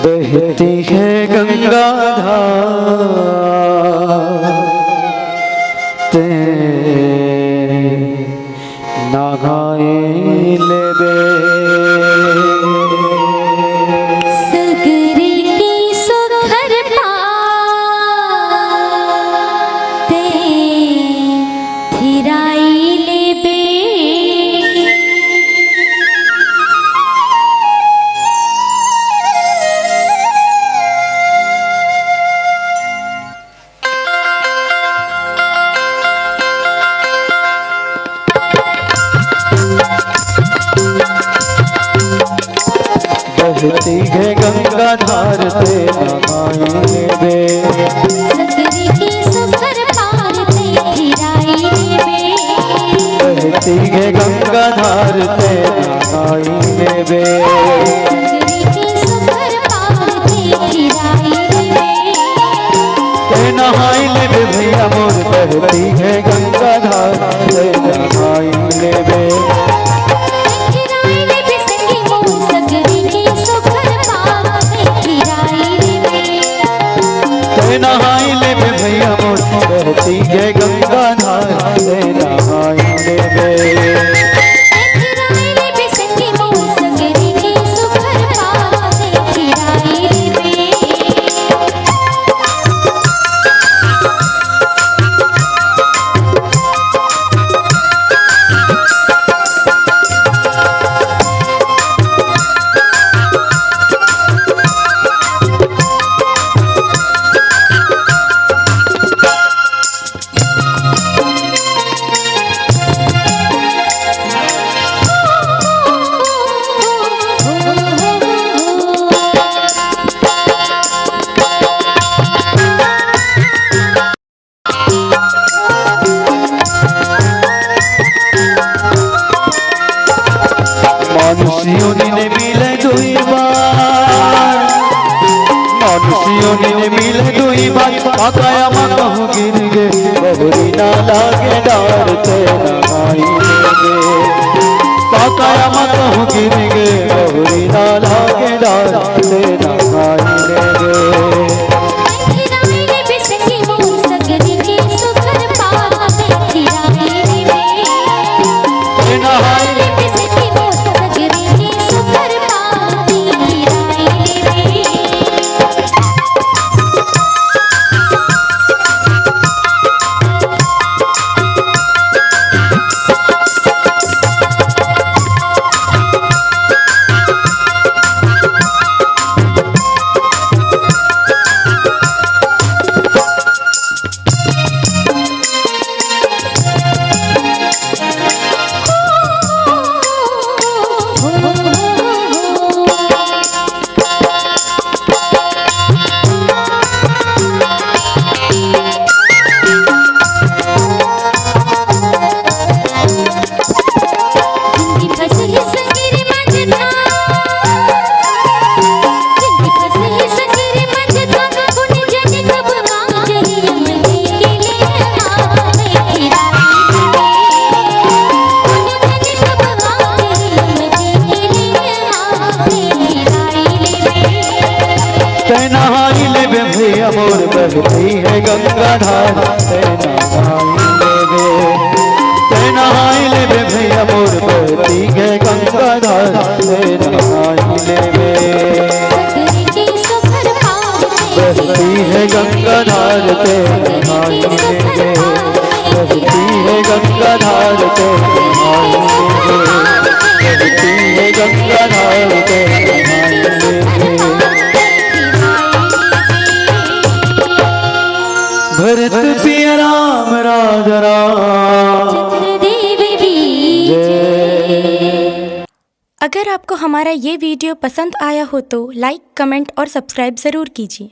बहती है गंगा धार ते नहाए लेबे सगरी की सुखर पाते थिराई लेबे बहती है गंगा धार ते नहाए लेबे सगरी की सुखर पाते थिराई लेबे बहती है गंगा धार ते नहाए लेबे सगरी की सुखर पाते थिराई लेबे ते नहाए लेबे भैया मोर बहती है गंगा धार ते नहाए लेबे नहाई ले बे भैया मोर बहती है गंगा धार से नहाई ले बे मानुषियों ने मिले दुई बार मानुषियों ने मिले दुई बार आकाया माँ कहूँ गिर गे बहुरी ना लागे डार ते नहाई लेगे आकाया माँ कहूँ गिर गे बहुरी ना लागे डार ते नहाई लेगे नहाई ले बे भैया मोर बहती है गंगा धार ते नहाई ले बे ते नहाई ले बे भैया मोर बहती है गंगा धार ते नहाई ले बे बहती है गंगा धार ते नहाई ले बे बहती है गंगा धार ते नहाई ले बे बहती है गंगा धार ते नहाई ले बे भरत पिया राम राजा राम। अगर आपको हमारा ये वीडियो पसंद आया हो तो लाइक, कमेंट और सब्सक्राइब ज़रूर कीजिए।